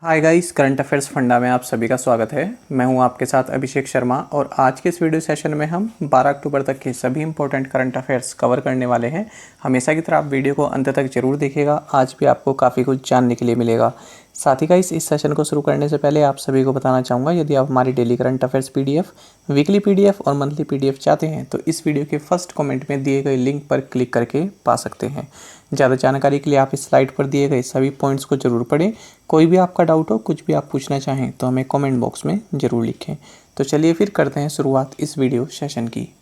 Hi guys, current affairs funda में आप सभी का स्वागत है। मैं हूं आपके साथ अभिषेक शर्मा और आज के इस वीडियो सेशन में हम 12 अक्टूबर तक के सभी इंपॉर्टेंट करंट अफेयर्स कवर करने वाले हैं। हमेशा की तरह आप वीडियो को अंत तक जरूर देखिएगा, आज भी आपको काफ़ी कुछ जानने के लिए मिलेगा। साथ ही गाइस, इस सेशन को शुरू करने से पहले आप सभी को बताना चाहूँगा, यदि आप हमारी daily current affairs PDF, weekly PDF और मंथली पीडीएफ चाहते हैं तो इस वीडियो के फर्स्ट कमेंट में दिए गए लिंक पर क्लिक करके पा सकते हैं। ज़्यादा जानकारी के लिए आप इस स्लाइड पर दिए गए सभी पॉइंट्स को जरूर पढ़ें। कोई भी आपका डाउट हो, कुछ भी आप पूछना चाहें तो हमें कमेंट बॉक्स में ज़रूर लिखें। तो चलिए फिर करते हैं शुरुआत इस वीडियो सेशन की।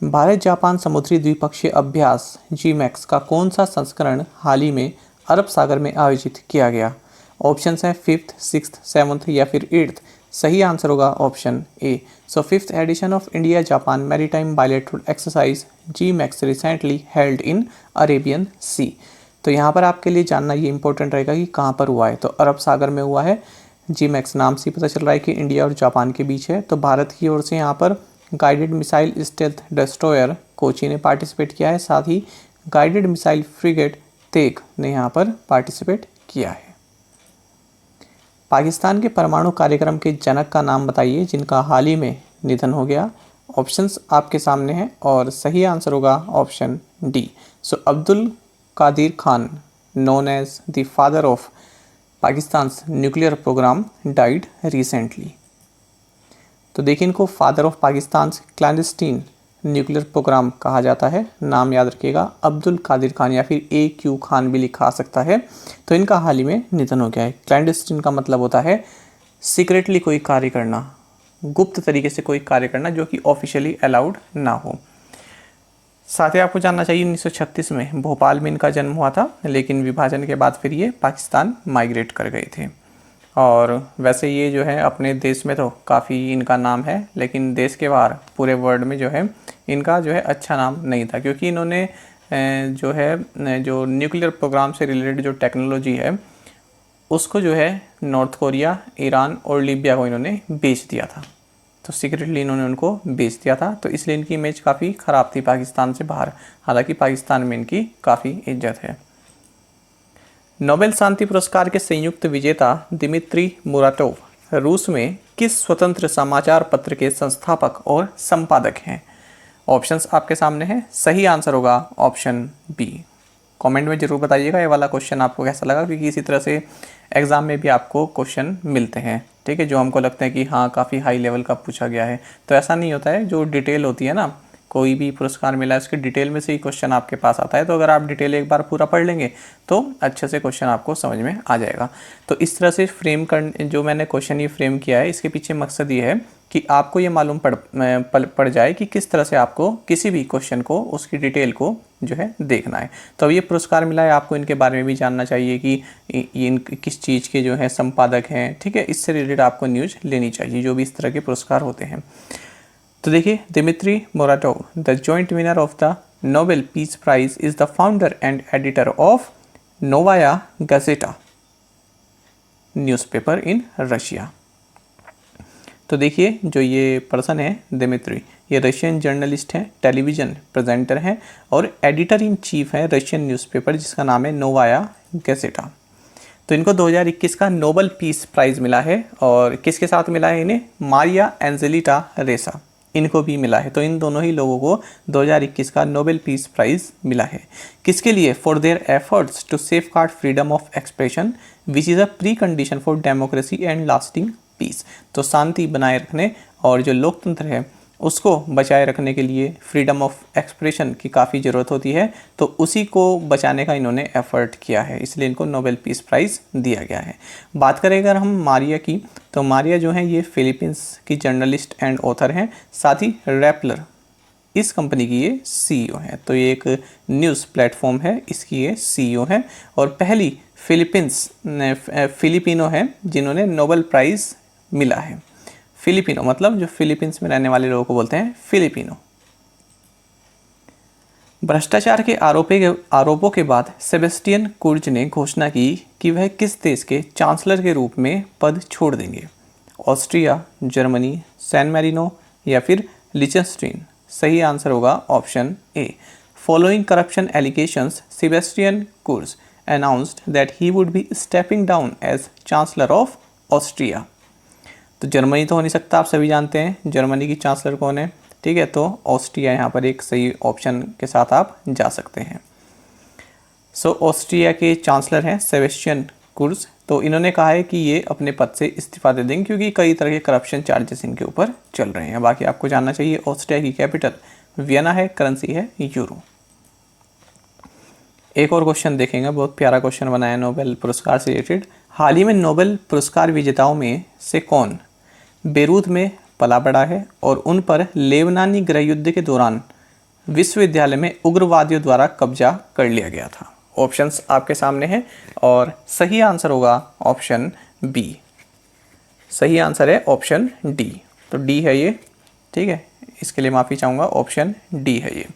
भारत जापान समुद्री द्विपक्षीय अभ्यास जीमैक्स का कौन सा संस्करण हाल ही में अरब सागर में आयोजित किया गया? ऑप्शंस हैं 5th, 6th, 7th या फिर 8th। सही आंसर होगा option A. So 5th edition of India Japan maritime bilateral exercise JIMEX recently held in Arabian sea. तो यहाँ पर आपके लिए जानना ये इंपॉर्टेंट रहेगा कि कहाँ पर हुआ है। तो अरब सागर में हुआ है। जीमैक्स नाम से पता चल रहा है कि इंडिया और जापान के बीच है। तो भारत की ओर से यहाँ पर guided missile stealth destroyer Kochi ने पार्टिसिपेट किया है, साथ ही गाइडेड मिसाइल फ्रिगेट तेग ने यहाँ पर पार्टिसिपेट किया है। पाकिस्तान के परमाणु कार्यक्रम के जनक का नाम बताइए जिनका हाल ही में निधन हो गया। ऑप्शंस आपके सामने हैं और सही आंसर होगा option D. So Abdul Qadir Khan, known as the father of Pakistan's nuclear programme, died recently. तो देखिए, इनको father of Pakistan clandestine nuclear programme कहा जाता है। नाम याद रखिएगा, अब्दुल कादिर खान या फिर AQ खान भी लिखा सकता है। तो इनका हाल ही में निधन हो गया है। क्लैंडस्टीन का मतलब होता है सीक्रेटली कोई कार्य करना, गुप्त तरीके से कोई कार्य करना जो कि ऑफिशियली अलाउड ना हो। साथ ही आपको जानना चाहिए 1936 में भोपाल में इनका जन्म हुआ था, लेकिन विभाजन के बाद फिर ये पाकिस्तान माइग्रेट कर गए थे। और वैसे ये जो है अपने देश में तो काफ़ी इनका नाम है, लेकिन देश के बाहर पूरे वर्ल्ड में जो है इनका जो है अच्छा नाम नहीं था, क्योंकि इन्होंने जो न्यूक्लियर प्रोग्राम से रिलेटेड जो टेक्नोलॉजी है उसको जो है नॉर्थ कोरिया, ईरान और लीबिया को इन्होंने बेच दिया था। तो सीक्रेटली इन्होंने उनको बेच दिया था, तो इसलिए इनकी इमेज काफ़ी ख़राब थी पाकिस्तान से बाहर। हालांकि पाकिस्तान में इनकी काफ़ी इज्जत है। नोबेल शांति पुरस्कार के संयुक्त विजेता दिमित्री मुराटोव रूस में किस स्वतंत्र समाचार पत्र के संस्थापक और संपादक हैं? ऑप्शंस आपके सामने हैं। सही आंसर होगा ऑप्शन बी। कमेंट में जरूर बताइएगा ये वाला क्वेश्चन आपको कैसा लगा, क्योंकि इसी तरह से एग्जाम में भी आपको क्वेश्चन मिलते हैं, ठीक है, जो हमको लगता है कि हाँ काफ़ी हाई लेवल का पूछा गया है। तो ऐसा नहीं होता है। जो डिटेल होती है ना, कोई भी पुरस्कार मिला है उसकी डिटेल में से ही क्वेश्चन आपके पास आता है। तो अगर आप डिटेल एक बार पूरा पढ़ लेंगे तो अच्छे से क्वेश्चन आपको समझ में आ जाएगा। तो इस तरह से जो मैंने क्वेश्चन ये फ्रेम किया है, इसके पीछे मकसद ये है कि आपको ये मालूम पड़ जाए कि किस तरह से आपको किसी भी क्वेश्चन को, उसकी डिटेल को जो है देखना है। तो अब ये पुरस्कार मिला है, आपको इनके बारे में भी जानना चाहिए कि इन किस चीज़ के जो है संपादक हैं, ठीक है। इससे रिलेटेड आपको न्यूज़ लेनी चाहिए जो भी इस तरह के पुरस्कार होते हैं। तो देखिए, Dmitry Muratov, the joint winner of the Nobel peace prize, is the founder and editor of Novaya Gazeta newspaper in Russia. तो देखिए, जो ये पर्सन है दिमित्री, ये रशियन जर्नलिस्ट हैं, टेलीविज़न प्रेजेंटर हैं और एडिटर इन चीफ है रशियन न्यूज़पेपर जिसका नाम है नोवाया गजेटा। तो इनको 2021 का नोबेल पीस प्राइज़ मिला है। और किसके साथ मिला है इन्हें? मारिया एंजेलिटा रेसा, इनको भी मिला है। तो इन दोनों ही लोगों को 2021 का नोबेल पीस प्राइज़ मिला है। किसके लिए? For their efforts to safeguard freedom of expression which is a precondition for democracy and lasting peace. तो शांति बनाए रखने और जो लोकतंत्र है उसको बचाए रखने के लिए फ्रीडम ऑफ एक्सप्रेशन की काफ़ी ज़रूरत होती है। तो उसी को बचाने का इन्होंने एफर्ट किया है, इसलिए इनको नोबेल पीस प्राइज़ दिया गया है। बात करें अगर हम मारिया की, तो मारिया जो है ये फिलीपींस की जर्नलिस्ट एंड ऑथर हैं, साथ ही रैपलर इस कंपनी की ये CEO है। तो ये एक न्यूज़ प्लेटफॉर्म है, इसकी ये CEO है और पहली फिलिपिनो है जिन्होंने नोबेल प्राइज़ मिला है। फिलिपिनो मतलब जो फिलीपींस में रहने वाले लोगों को बोलते हैं फिलिपिनो। भ्रष्टाचार के आरोपों के बाद सेबेस्टियन कुर्ज ने घोषणा की कि वह किस देश के चांसलर के रूप में पद छोड़ देंगे? ऑस्ट्रिया, जर्मनी, सैन मैरिनो या फिर लिechtenstein। सही आंसर होगा option A. Following corruption allegations, Sebastian कुर्ज announced that he would be stepping down as Chancellor of Austria? तो जर्मनी तो हो नहीं सकता, आप सभी जानते हैं जर्मनी की चांसलर कौन है, ठीक है, तो ऑस्ट्रिया यहाँ पर एक सही ऑप्शन के साथ आप जा सकते हैं। सो ऑस्ट्रिया के चांसलर हैं सेबेस्टियन कुर्ज। तो इन्होंने कहा है कि ये अपने पद से इस्तीफा दे देंगे क्योंकि कई तरह के करप्शन चार्जेस इनके ऊपर चल रहे हैं। बाकी आपको जानना चाहिए ऑस्ट्रिया की कैपिटल वियना है, करेंसी है यूरो। एक और क्वेश्चन देखेंगे, बहुत प्यारा क्वेश्चन बनाया नोबेल पुरस्कार से रिलेटेड। हाल ही में नोबेल पुरस्कार विजेताओं में से कौन बेरूत में पला बड़ा है और उन पर लेबनानी गृह युद्ध के दौरान विश्वविद्यालय में उग्रवादियों द्वारा कब्जा कर लिया गया था? ऑप्शंस आपके सामने हैं और सही आंसर होगा ऑप्शन बी। सही आंसर है ऑप्शन डी। तो डी है ये, ठीक है, इसके लिए माफ़ी चाहूँगा, ऑप्शन डी है ये।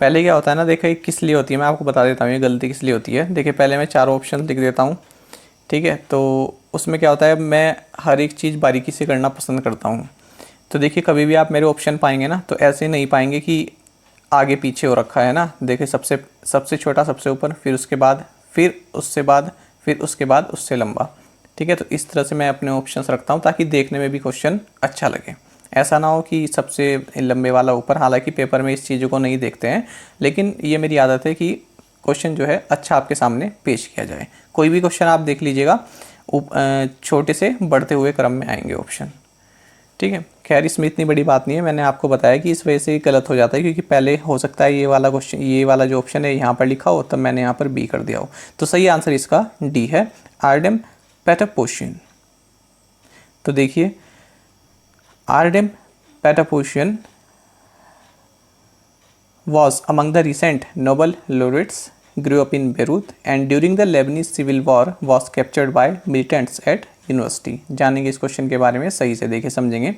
पहले क्या होता है ना, देखिए किस लिए होती है, मैं आपको बता देता हूँ ये गलती किस लिए होती है। देखिए पहले मैं चारों ऑप्शन लिख देता हूँ, ठीक है, तो उसमें क्या होता है मैं हर एक चीज़ बारीकी से करना पसंद करता हूँ। तो देखिए कभी भी आप मेरे ऑप्शन पाएंगे ना तो ऐसे नहीं पाएंगे कि आगे पीछे हो रखा है ना। देखिए सबसे छोटा सबसे ऊपर, फिर उसके बाद, फिर उससे बाद, फिर उसके बाद उससे लंबा, ठीक है। तो इस तरह से मैं अपने ऑप्शंस रखता हूँ ताकि देखने में भी क्वेश्चन अच्छा लगे। ऐसा ना हो कि सबसे लंबे वाला ऊपर, हालांकि पेपर में इस चीज़ों को नहीं देखते हैं, लेकिन ये मेरी आदत है कि क्वेश्चन जो है अच्छा आपके सामने पेश किया जाए। कोई भी क्वेश्चन आप देख लीजिएगा, छोटे से बढ़ते हुए क्रम में आएंगे ऑप्शन, ठीक है। खैर इसमें इतनी बड़ी बात नहीं है, मैंने आपको बताया कि इस वजह से गलत हो जाता है क्योंकि पहले हो सकता है ये वाला क्वेश्चन, ये वाला जो ऑप्शन है यहाँ पर लिखा हो तब मैंने यहाँ पर बी कर दिया हो। तो सही आंसर इसका डी है, आर्डेम पेटापोशियन। तो देखिए आर्डेम पेटापोशियन was among the recent Nobel laureates, grew up in Beirut and during the Lebanese civil war was captured by militants at university. जानेंगे इस क्वेश्चन के बारे में, सही से देखिए समझेंगे।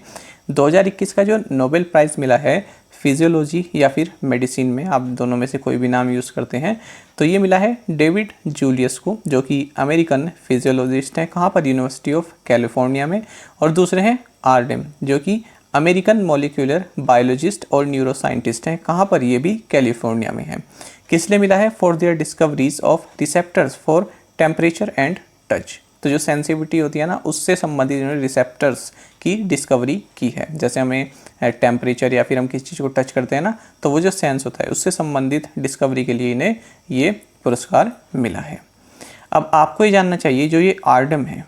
2021 का जो नोबेल प्राइज़ मिला है फिजियोलॉजी या फिर मेडिसिन में, आप दोनों में से कोई भी नाम यूज़ करते हैं, तो ये मिला है डेविड जूलियस को, जो कि अमेरिकन फिजियोलॉजिस्ट हैं। कहाँ पर? यूनिवर्सिटी ऑफ कैलिफोर्निया में। और दूसरे हैं आर्डेम, जो कि अमेरिकन मॉलिक्यूलर बायोलॉजिस्ट और न्यूरोसाइंटिस्ट हैं। कहाँ पर? ये भी कैलिफोर्निया में है। किस लिए मिला है? For their discoveries of receptors for temperature and touch. तो जो सेंसिटिविटी होती है ना, उससे संबंधित इन्होंने रिसेप्टर्स की डिस्कवरी की है। जैसे हमें टेम्परेचर या फिर हम किसी चीज़ को टच करते हैं ना, तो वो जो सेंस होता है उससे संबंधित डिस्कवरी के लिए इन्हें ये पुरस्कार मिला है। अब आपको ये जानना चाहिए, जो ये आर्डम है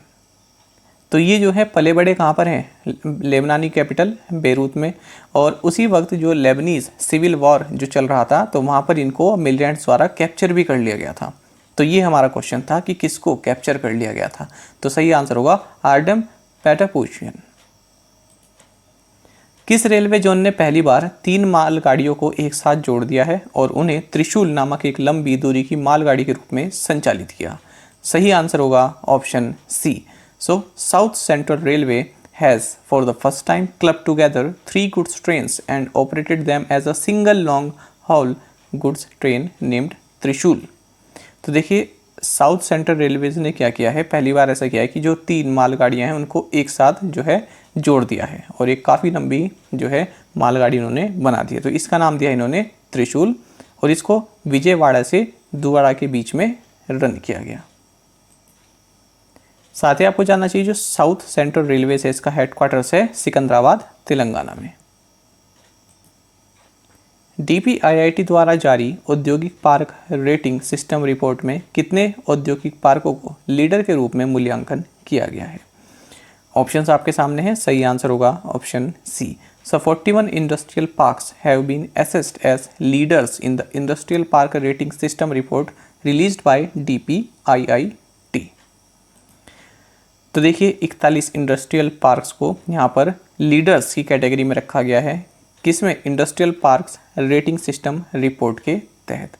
तो ये जो है पले बड़े कहाँ पर हैं? लेबनानी कैपिटल बेरूत में। और उसी वक्त जो लेबनीज सिविल वॉर जो चल रहा था, तो वहाँ पर इनको मिलिटेंट्स द्वारा कैप्चर भी कर लिया गया था। तो ये हमारा क्वेश्चन था कि किसको कैप्चर कर लिया गया था। तो सही आंसर होगा आर्डेम पेटापोशियन। किस रेलवे जोन ने पहली बार 3 मालगाड़ियों को एक साथ जोड़ दिया है और उन्हें त्रिशूल नामक एक लंबी दूरी की मालगाड़ी के रूप में संचालित किया? सही आंसर होगा option C. So, South Central Railway has for the first time clubbed together 3 goods trains and operated them as a single long haul goods train named त्रिशूल। तो देखिए साउथ सेंट्रल रेलवेज ने क्या किया है, पहली बार ऐसा किया है कि जो 3 मालगाड़ियां हैं उनको एक साथ जो है जोड़ दिया है और एक काफ़ी लंबी जो है मालगाड़ी उन्होंने बना दी है। तो इसका नाम दिया इन्होंने त्रिशूल और इसको विजयवाड़ा से दुवाड़ा के बीच में रन किया गया। साथ ही आपको जानना चाहिए, जो साउथ सेंट्रल रेलवे है इसका हेडक्वार्टर्स है सिकंदराबाद तेलंगाना में। DPIIT द्वारा जारी औद्योगिक पार्क रेटिंग सिस्टम रिपोर्ट में कितने औद्योगिक पार्कों को लीडर के रूप में मूल्यांकन किया गया है? ऑप्शंस आपके सामने हैं, सही आंसर होगा option C. So 41 industrial parks have been assessed as leaders in the industrial park rating system report released by DPIIT। तो देखिए 41 इंडस्ट्रियल पार्क्स को यहाँ पर लीडर्स की कैटेगरी में रखा गया है। किसमें? Industrial parks rating system report के तहत।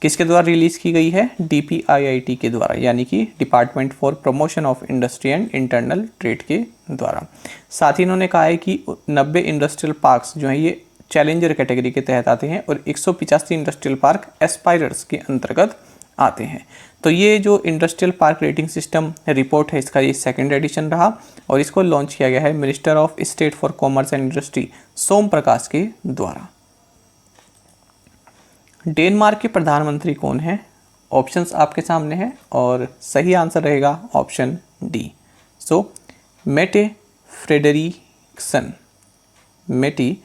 किसके द्वारा रिलीज़ की गई है? DPIIT के द्वारा, यानी कि department for promotion of industry and internal trade के द्वारा। साथ ही इन्होंने कहा है कि 90 इंडस्ट्रियल पार्क्स जो हैं ये चैलेंजर कैटेगरी के तहत आते हैं और 185 इंडस्ट्रियल पार्क एस्पायरर्स के अंतर्गत आते हैं। तो ये जो industrial park rating system report है, इसका ये 2nd एडिशन रहा और इसको लॉन्च किया गया है minister of state for commerce and industry Som Prakash के द्वारा। डेनमार्क के प्रधानमंत्री कौन है? ऑप्शंस आपके सामने हैं और सही आंसर रहेगा option D. So Mette Frederiksen, Mette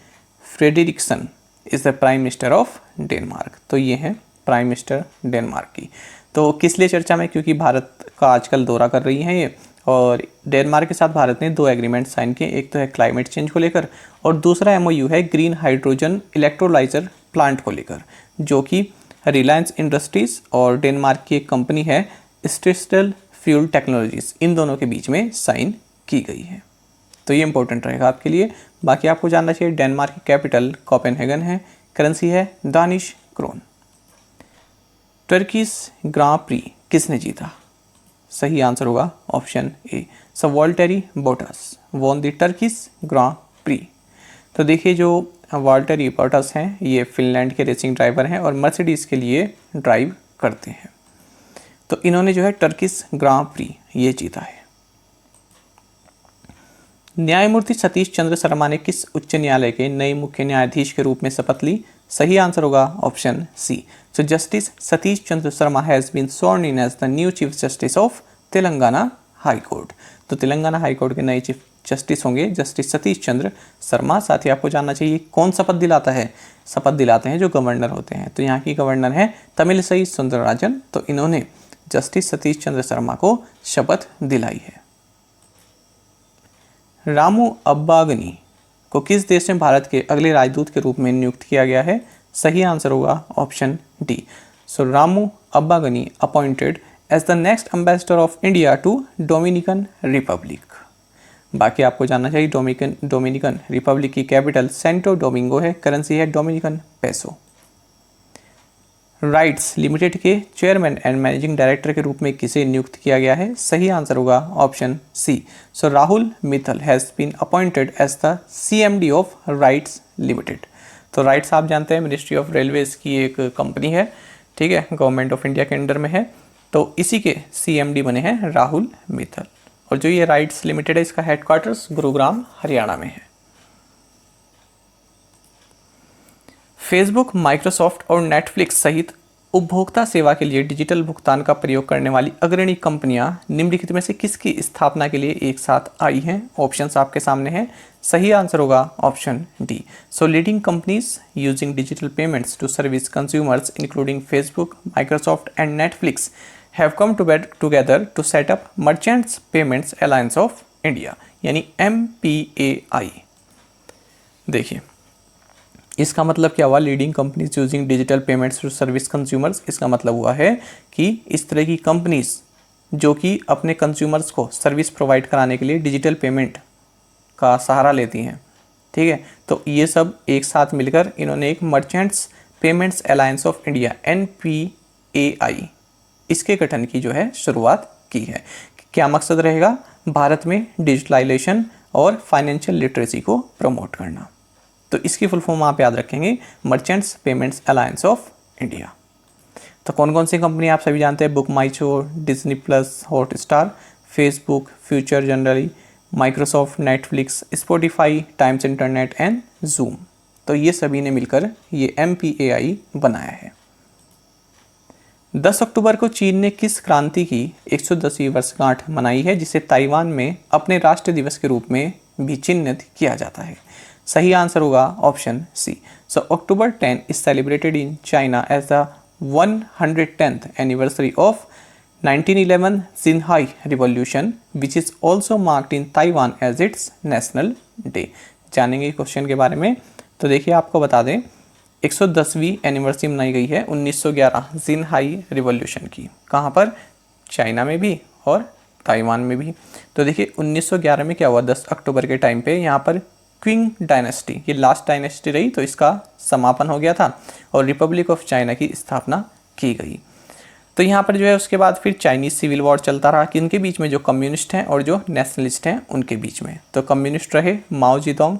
Frederiksen is the prime minister of Denmark. तो ये हैं प्राइम मिनिस्टर डेनमार्क की। तो किस लिए चर्चा में, क्योंकि भारत का आजकल दौरा कर रही हैं ये, और डेनमार्क के साथ भारत ने 2 एग्रीमेंट साइन किए, एक तो है क्लाइमेट चेंज को लेकर और दूसरा MOU है ग्रीन हाइड्रोजन इलेक्ट्रोलाइजर प्लांट को लेकर, जो कि रिलायंस इंडस्ट्रीज़ और डेनमार्क की एक कंपनी है स्ट्रिस्टल फ्यूल टेक्नोलॉजीज, इन दोनों के बीच में साइन की गई है। तो ये इंपॉर्टेंट रहेगा आपके लिए। बाकी आपको जानना चाहिए डेनमार्क की कैपिटल कोपेनहेगन है, करेंसी है Danish krone. Turkish Grand Prix किसने जीता? सही आंसर होगा option A. So Valtteri Bottas won the Turkish Grand Prix. तो देखिए जो वॉल्टेरी बोटास हैं ये फिनलैंड के रेसिंग ड्राइवर हैं और मर्सिडीज़ के लिए ड्राइव करते हैं। तो इन्होंने जो है टर्किश ग्रां प्री ये जीता है। न्यायमूर्ति सतीश चंद्र शर्मा ने किस उच्च न्यायालय के नए मुख्य न्यायाधीश के रूप में शपथ ली? सही आंसर होगा option C. So justice Satish Chandra Sharma has been sworn in as the new chief justice of Telangana high court. तो तेलंगाना हाई कोर्ट के नए चीफ जस्टिस होंगे जस्टिस सतीश चंद्र शर्मा। साथ ही आपको जानना चाहिए कौन शपथ दिलाता है? शपथ दिलाते हैं जो गवर्नर होते हैं। तो यहाँ की गवर्नर है तमिलिसाई सुंदरराजन। तो इन्होंने जस्टिस सतीश चंद्र शर्मा को शपथ दिलाई है। रामू अब्बागनी को किस देश में भारत के अगले राजदूत के रूप में नियुक्त किया गया है? सही आंसर होगा option D. So Ramu Abbagani appointed as the next ambassador of India to Dominican Republic. बाकी आपको जानना चाहिए डोमिनिकन रिपब्लिक की कैपिटल सेंटो डोमिंगो है, करेंसी है डोमिनिकन पेसो। राइट्स लिमिटेड के चेयरमैन एंड मैनेजिंग डायरेक्टर के रूप में किसे नियुक्त किया गया है? सही आंसर होगा option C. So Rahul Mittal has been appointed as the CMD of RITES limited. तो राइट्स आप जानते हैं मिनिस्ट्री ऑफ रेलवेज की एक कंपनी है, ठीक है, गवर्नमेंट ऑफ इंडिया के अंडर में है। तो इसी के CMD बने हैं राहुल मित्तल। और जो ये राइट्स लिमिटेड है इसका हेडक्वार्टर्स गुरुग्राम हरियाणा में है। फेसबुक, माइक्रोसॉफ्ट और नेटफ्लिक्स सहित उपभोक्ता सेवा के लिए डिजिटल भुगतान का प्रयोग करने वाली अग्रणी कंपनियां निम्नलिखित में से किसकी स्थापना के लिए एक साथ आई हैं? ऑप्शंस आपके सामने हैं। सही आंसर होगा option D. So leading companies using digital payments to service consumers including Facebook, Microsoft and Netflix have come together to set up merchants payments alliance of India, यानी MPAI। देखिए इसका मतलब क्या हुआ? Leading companies using digital payments to service consumers. इसका मतलब हुआ है कि इस तरह की कंपनीज जो कि अपने कंज्यूमर्स को सर्विस प्रोवाइड कराने के लिए डिजिटल पेमेंट का सहारा लेती हैं, ठीक है, तो ये सब एक साथ मिलकर इन्होंने एक merchants payments alliance of India MPAI इसके गठन की जो है शुरुआत की है। क्या मकसद रहेगा? भारत में डिजिटलाइजेशन और फाइनेंशियल लिटरेसी को प्रमोट करना। तो इसकी फुल फॉर्म आप याद रखेंगे, merchants payments alliance of India. तो कौन कौन सी कंपनी आप सभी जानते हैं? Book my show, Disney plus, Hotstar, Facebook, future generally, Microsoft, Netflix, Spotify, times internet and zoom. तो ये सभी ने मिलकर ये MPAI बनाया है। 10 अक्टूबर को चीन ने किस क्रांति की 110वीं वर्षगांठ मनाई है जिसे ताइवान में अपने राष्ट्रीय दिवस के रूप में भी चिन्हित किया जाता है? सही आंसर होगा option C. So October 10 is celebrated in China as the 110th anniversary of 1911 Xinhai Revolution, which is also marked in Taiwan as its national day। जानेंगे क्वेश्चन के बारे में। तो देखिए आपको बता दें 110वीं एनिवर्सरी मनाई गई है 1911 जिनहाई रिवॉल्यूशन की। कहाँ पर? चाइना में भी और ताइवान में भी। तो देखिए 1911 में क्या हुआ? 10 अक्टूबर के टाइम पे यहाँ पर क्विंग डायनेस्टी, ये लास्ट डायनेस्टी रही, तो इसका समापन हो गया था और रिपब्लिक ऑफ चाइना की स्थापना की गई। तो यहाँ पर जो है उसके बाद फिर चाइनीज़ सिविल वॉर चलता रहा, किनके बीच में? जो कम्युनिस्ट हैं और जो नेशनलिस्ट हैं उनके बीच में। तो कम्युनिस्ट रहे माओ जेडोंग,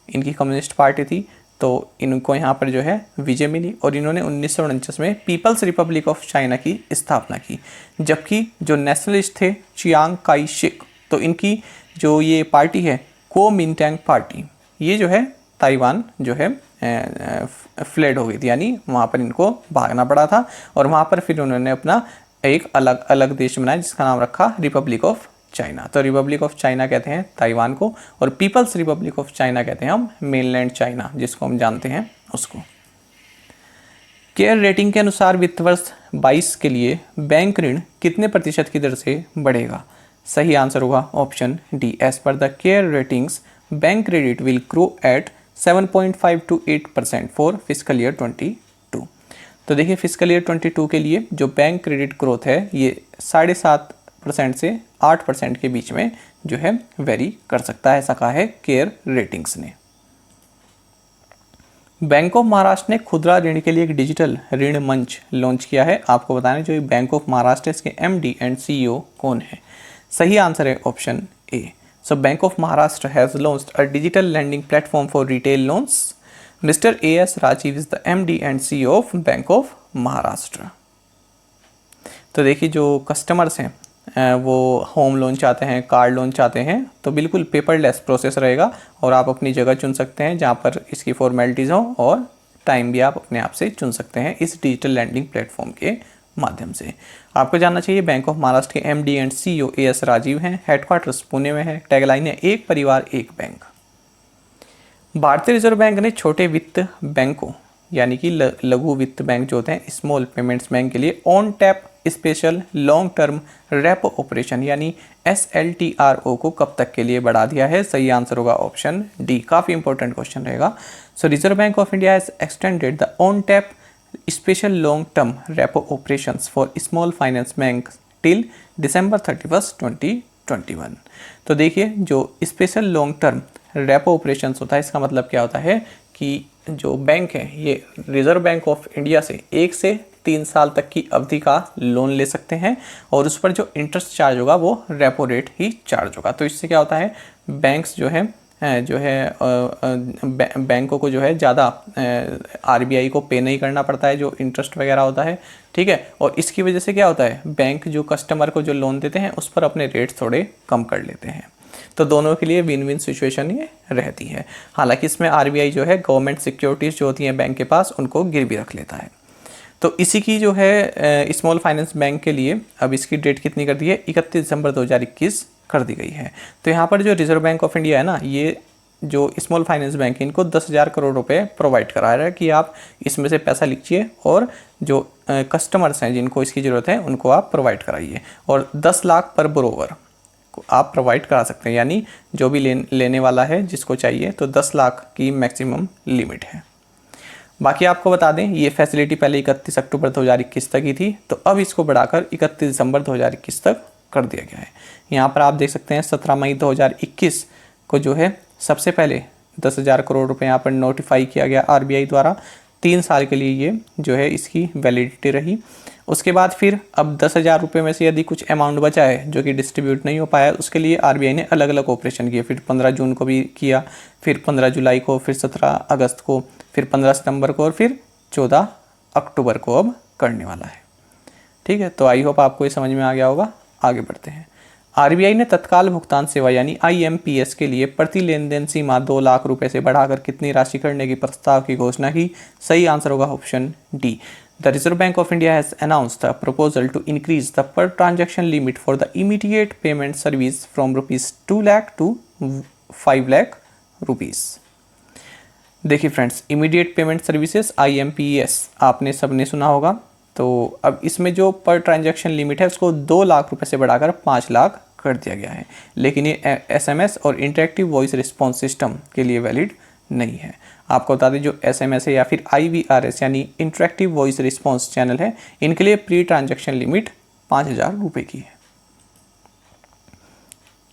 इनकी कम्युनिस्ट पार्टी थी, तो इनको यहाँ पर जो है विजय मिली और इन्होंने 1949 में पीपल्स रिपब्लिक ऑफ चाइना की स्थापना की। जबकि जो नेशनलिस्ट थे चियांग काई शेक, तो इनकी जो ये पार्टी है कोमिंटैंग पार्टी, ये जो है ताइवान जो है फ्लेड हो गई थी, यानी वहाँ पर इनको भागना पड़ा था। और वहाँ पर फिर उन्होंने अपना एक अलग अलग देश बनाया जिसका नाम रखा रिपब्लिक ऑफ चाइना। तो रिपब्लिक ऑफ चाइना कहते हैं ताइवान को, और पीपल्स रिपब्लिक ऑफ चाइना कहते हैं हम मेनलैंड चाइना, जिसको हम जानते हैं उसको। केयर रेटिंग के अनुसार वित्त वर्ष 22 के लिए बैंक ऋण कितने प्रतिशत की दर से बढ़ेगा? सही आंसर होगा option D. As per the CARE Ratings bank credit will grow at 7.5 to 8% for physical year 22। तो देखिए फिजिकल ईयर 22 के लिए जो बैंक क्रेडिट ग्रोथ है ये 7.5% से 8% के बीच में जो है वेरी कर सकता है, ऐसा कहा है केयर रेटिंग्स ने। बैंक ऑफ महाराष्ट्र ने खुदरा ऋण के लिए एक डिजिटल ऋण मंच लॉन्च किया है। आपको बताना जो बैंक ऑफ महाराष्ट्र इसके MD एंड CEO कौन है? सही आंसर है option A. So bank of Maharashtra has launched a digital lending platform for retail loans. Mister AS Rajeev is the MD and CEO of bank of Maharashtra. तो देखिए जो कस्टमर्स हैं वो होम लोन चाहते हैं, कार लोन चाहते हैं, तो बिल्कुल पेपरलेस प्रोसेस रहेगा और आप अपनी जगह चुन सकते हैं जहाँ पर इसकी फॉर्मेलिटीज़ हो, और टाइम भी आप अपने आप से चुन सकते हैं इस डिजिटल लैंडिंग प्लेटफॉर्म के माध्यम से। आपको जानना चाहिए बैंक ऑफ महाराष्ट्र के MD and CEO AS Rajeev हैं। हेडक्वार्टर्स पुणे में है। टैगलाइन है एक परिवार एक बैंक। भारतीय रिजर्व बैंक ने छोटे वित्त बैंकों यानी कि लघु वित्त बैंक जो होते हैं स्मॉल पेमेंट्स बैंक के लिए on tap special long term repo operation यानी SLTRO को कब तक के लिए बढ़ा दिया है? सही आंसर होगा ऑप्शन डी। काफ़ी इंपॉर्टेंट क्वेश्चन रहेगा। So Reserve Bank of India has extended the on tap special long term repo operations for small finance bank till December 31, 2021। तो देखिए जो special long term repo operations होता है इसका मतलब क्या होता है कि जो बैंक है ये रिजर्व बैंक ऑफ इंडिया से 1 से 3 साल तक की अवधि का लोन ले सकते हैं और उस पर जो इंटरेस्ट चार्ज होगा वो रेपो रेट ही चार्ज होगा। तो इससे क्या होता है बैंक्स जो है बैंकों को जो है ज़्यादा RBI को पे नहीं करना पड़ता है जो इंटरेस्ट वगैरह होता है, ठीक है। और इसकी वजह से क्या होता है बैंक जो कस्टमर को जो लोन देते हैं उस पर अपने रेट्स थोड़े कम कर लेते हैं। तो दोनों के लिए विन विन सिचुएशन ये रहती है। हालांकि इसमें RBI जो है गवर्नमेंट सिक्योरिटीज़ जो होती हैं बैंक के पास उनको गिरवी रख लेता है। तो इसी की जो है स्मॉल फाइनेंस बैंक के लिए अब इसकी डेट कितनी कर दी है? 31 दिसंबर 2021 कर दी गई है। तो यहाँ पर जो रिजर्व बैंक ऑफ इंडिया है ना ये जो स्मॉल फाइनेंस बैंक इनको 10,000 करोड़ रुपए प्रोवाइड करा रहा है कि आप इसमें से पैसा लीजिए और जो कस्टमर्स हैं जिनको इसकी ज़रूरत है उनको आप प्रोवाइड कराइए, और 10 लाख पर बोरोवर आप प्रोवाइड करा सकते हैं, यानी जो भी लेने वाला है जिसको चाहिए तो 10 लाख की मैक्सिमम लिमिट है। बाकी आपको बता दें ये फैसिलिटी पहले 31 अक्टूबर 2021 तक ही थी, तो अब इसको बढ़ाकर 31 दिसंबर 2021 तक कर दिया गया है। यहाँ पर आप देख सकते हैं 17 मई 2021 को जो है सबसे पहले 10,000 करोड़ रुपए यहाँ पर नोटिफाई किया गया RBI द्वारा। 3 साल के लिए ये जो है इसकी वैलिडिटी रही। उसके बाद फिर अब 10,000 रुपये में से यदि कुछ अमाउंट बचा है जो कि डिस्ट्रीब्यूट नहीं हो पाया उसके लिए RBI ने अलग अलग ऑपरेशन किए। फिर 15 जून को भी किया, फिर 15 जुलाई को, फिर 17 अगस्त को, फिर 15 सितंबर को और फिर 14 अक्टूबर को अब करने वाला है। ठीक है, तो आई होप आपको ये समझ में आ गया होगा। आगे बढ़ते हैं। RBI ने तत्काल भुगतान सेवा यानी IMPS के लिए प्रति लेन देन सीमा 2 लाख रुपए से बढ़ाकर कितनी राशि करने की प्रस्ताव की घोषणा की? सही आंसर होगा option D. The Reserve Bank of India has announced a proposal to increase the per transaction limit for the immediate payment service from rupees 2 lakh to 5 lakh rupees। देखिए friends, immediate payment services IMPS आपने सबने सुना होगा। तो अब इसमें जो पर ट्रांजैक्शन लिमिट है उसको 2 लाख रुपए से बढ़ाकर 5 लाख कर दिया गया है, लेकिन ये SMS और इंटरेक्टिव वॉइस रिस्पॉन्स सिस्टम के लिए वैलिड नहीं है। आपको बता दें जो SMS है या फिर IVRS यानी इंटरेक्टिव वॉइस रिस्पॉन्स चैनल है इनके लिए प्री ट्रांजैक्शन लिमिट 5,000 रुपये की है।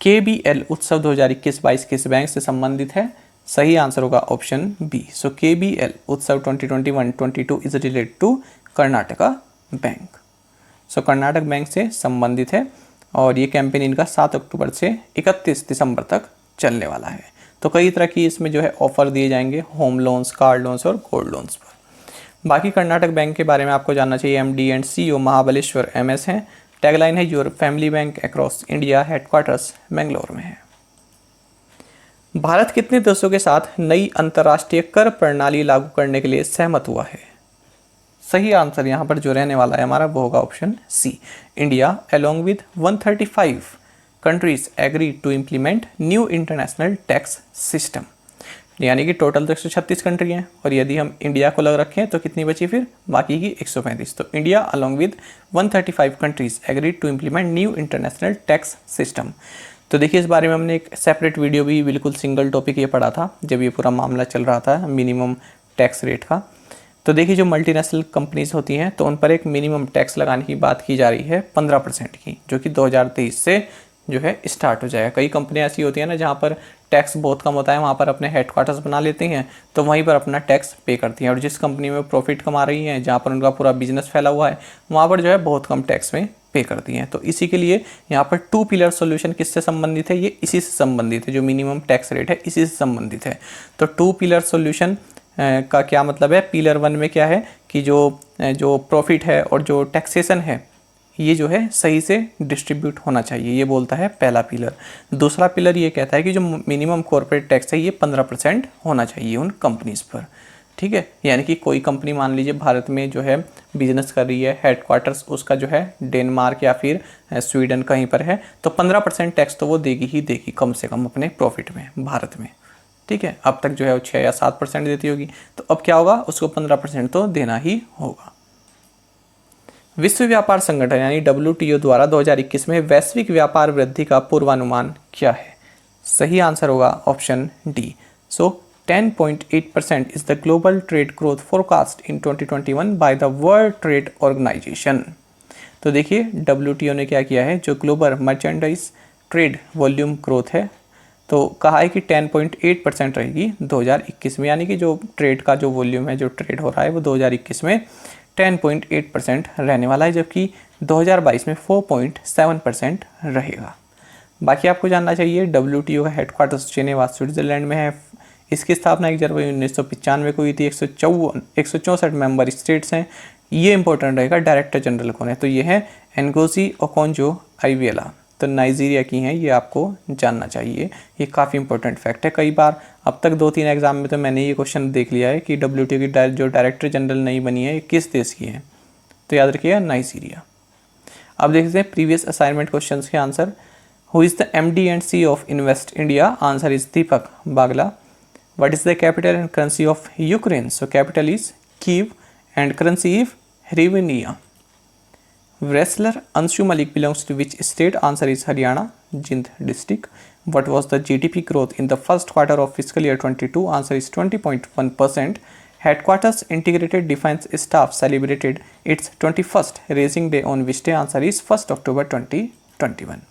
KBL उत्सव 2021-22 किस बैंक से संबंधित है? सही आंसर होगा option B. So KBL Utsav 2021-22 is related to Karnataka bank. So Karnataka bank से संबंधित है और ये कैंपेन इनका 7 अक्टूबर से 31 दिसंबर तक चलने वाला है। तो कई तरह की इसमें जो है ऑफर दिए जाएंगे होम लोन्स, कार लोन्स और गोल्ड लोन्स पर। बाकी कर्नाटक बैंक के बारे में आपको जानना चाहिए MD and CEO Mahabaleshwar MS हैं। टैगलाइन है your family bank across India, headquarters Bangalore में है। भारत कितने देशों के साथ नई अंतर्राष्ट्रीय कर प्रणाली लागू करने के लिए सहमत हुआ है? सही आंसर यहाँ पर जो रहने वाला है हमारा वो होगा option C. India along with 135 countries agree to implement new international tax system. यानी कि टोटल तो 136 कंट्री हैं और यदि हम इंडिया को लग रखें तो कितनी बची फिर बाकी की 135। तो India along with 135 countries agree to implement new international tax system. तो देखिए इस बारे में हमने एक सेपरेट वीडियो भी बिल्कुल सिंगल टॉपिक ये पढ़ा था जब ये पूरा मामला चल रहा था मिनिमम टैक्स रेट का। तो देखिए जो मल्टीनेशनल कंपनीज होती हैं तो उन पर एक मिनिमम टैक्स लगाने की बात की जा रही है 15% की, जो कि 2023 से जो है स्टार्ट हो जाएगा। कई कंपनियां ऐसी होती हैं ना जहाँ पर टैक्स बहुत कम होता है, वहाँ पर अपने हेडक्वार्टर्स बना लेती हैं तो वहीं पर अपना टैक्स पे करती हैं, और जिस कंपनी में प्रॉफिट कमा रही हैं जहाँ पर उनका पूरा बिजनेस फैला हुआ है वहाँ पर जो है बहुत कम टैक्स में पे करती हैं। तो इसी के लिए यहाँ पर 2 पिलर सोल्यूशन किससे संबंधित है? ये इसी से संबंधित है, जो मिनिमम टैक्स रेट है इसी से संबंधित है। तो 2 पिलर सोल्यूशन का क्या मतलब है? पिलर 1 में क्या है कि जो प्रॉफिट है और जो टैक्सेशन है ये जो है सही से डिस्ट्रीब्यूट होना चाहिए, ये बोलता है पहला पिलर। दूसरा पिलर ये कहता है कि जो मिनिमम कॉर्पोरेट टैक्स है ये 15% होना चाहिए उन कंपनीज पर। ठीक है, यानी कि कोई कंपनी मान लीजिए भारत में जो है बिजनेस कर रही है, हेडक्वार्टर्स उसका जो है डेनमार्क या फिर स्वीडन कहीं पर है, तो 15% टैक्स तो वो देगी ही देगी कम से कम अपने प्रॉफिट में भारत में। ठीक है, अब तक जो है वो 6 या 7% देती होगी, तो अब क्या होगा, उसको 15% तो देना ही होगा। विश्व व्यापार संगठन यानी WTO द्वारा 2021 में वैश्विक व्यापार वृद्धि का पूर्वानुमान क्या है? सही आंसर होगा option D. So 10.8% is the global trade growth forecast in 2021 by the World Trade Organization. तो देखिए WTO ने क्या किया है, जो global merchandise trade volume growth है तो कहा है कि 10.8% रहेगी 2021 में, यानी कि जो ट्रेड का जो वॉल्यूम है, जो ट्रेड हो रहा है वो 2021 में 10.8% रहने वाला है, जबकि 2022 में 4.7% रहेगा। बाकी आपको जानना चाहिए WTO का हेडक्वार्टर्स जेनेवा स्विट्जरलैंड में है। इसकी स्थापना 1 जनवरी 1995 को हुई थी। 164 मेंबर स्टेट्स हैं। ये इंपॉर्टेंट रहेगा, डायरेक्टर जनरल कौन है, तो ये है एनगोजी ओकोंजो-इवेला, तो नाइजीरिया की हैं, ये आपको जानना चाहिए, ये काफ़ी इंपॉर्टेंट फैक्ट है। कई बार अब तक 2-3 एग्जाम में तो मैंने ये क्वेश्चन देख लिया है कि WTO की जो डायरेक्टर जनरल नई बनी है ये किस देश की है, तो याद रखिएगा नाइजीरिया। अब देखते हैं प्रीवियस असाइनमेंट क्वेश्चन के answer. Who is the MD and CEO of Invest India? Answer is Deepak Bagla. What is the capital and currency of Ukraine? So capital is Kyiv and currency is hryvnia. Wrestler Anshu Malik belongs to which state? Answer is Haryana, Jind district. What was the GDP growth in the first quarter of fiscal year 22? Answer is 20.1%. Headquarters Integrated Defense Staff celebrated its 21st Raising Day on which day? Answer is 1 October 2021.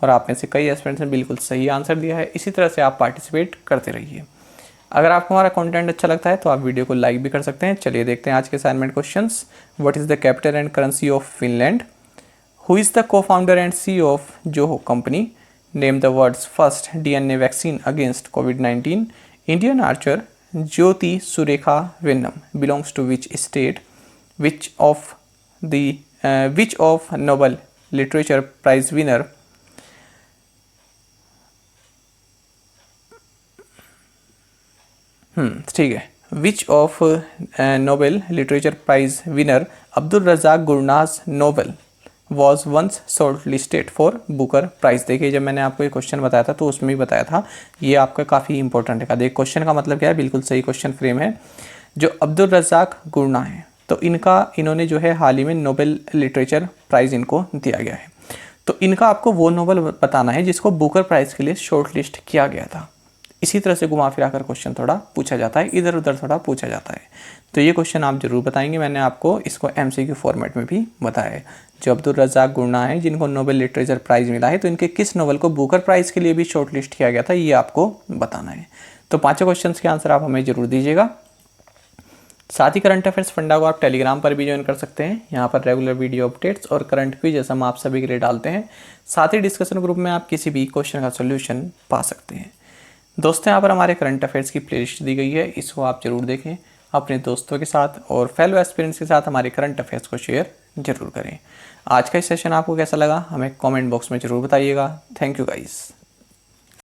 और आप में से कई aspirants ने बिल्कुल सही answer दिया है। इसी तरह से आप पार्टिसिपेट करते रहिए। अगर आपको हमारा कंटेंट अच्छा लगता है तो आप वीडियो को लाइक भी कर सकते हैं। चलिए देखते हैं आज के assignment questions. What is the capital and currency of Finland? Who is the co-founder and CEO of Zoho company? Name the world's first DNA vaccine against COVID-19। Indian archer Jyothi Surekha Vennam belongs to which state? Which of Nobel literature prize winner ठीक है, which of Nobel literature prize winner Abdulrazak Gurnah Nobel was once shortlisted for Booker prize? देखिए जब मैंने आपको ये question बताया था तो उसमें भी बताया था, ये आपका काफ़ी इंपॉर्टेंट है। देखिए क्वेश्चन का मतलब क्या है, बिल्कुल सही क्वेश्चन फ्रेम है। जो अब्दुल रज़ाक गुरना है तो इन्होंने जो है हाल ही में नोबेल लिटरेचर प्राइज़ इनको दिया गया है। तो इनका आपको वो नोबेल बताना है जिसको बुकर प्राइज़ के लिए शॉर्ट लिस्ट किया गया था। इसी तरह से घुमा फिरा कर क्वेश्चन थोड़ा पूछा जाता है, इधर उधर थोड़ा पूछा जाता है। तो ये क्वेश्चन आप जरूर बताएंगे। मैंने आपको इसको MCQ फॉर्मेट में भी बताया है। जो अब्दुल रज़ाक गुरना है जिनको नोबेल लिटरेचर प्राइज़ मिला है तो इनके किस नोवेल को बुकर प्राइज़ के लिए भी शॉर्ट लिस्ट किया गया था, ये आपको बताना है। तो 5 क्वेश्चन के आंसर आप हमें जरूर दीजिएगा। साथ ही करंट अफेयर्स फंडा को आप टेलीग्राम पर भी ज्वाइन कर सकते हैं। यहाँ पर रेगुलर वीडियो अपडेट्स और करंट क्विज़ हम आप सभी के लिए डालते हैं। साथ ही डिस्कशन ग्रुप में आप किसी भी क्वेश्चन का सोल्यूशन पा सकते हैं। दोस्तों यहाँ पर हमारे करंट अफेयर्स की प्लेलिस्ट दी गई है, इसको आप जरूर देखें। अपने दोस्तों के साथ और फेलो एस्पिरेंट्स के साथ हमारे करंट अफेयर्स को शेयर जरूर करें। आज का इस सेशन आपको कैसा लगा हमें कमेंट बॉक्स में जरूर बताइएगा। Thank you guys.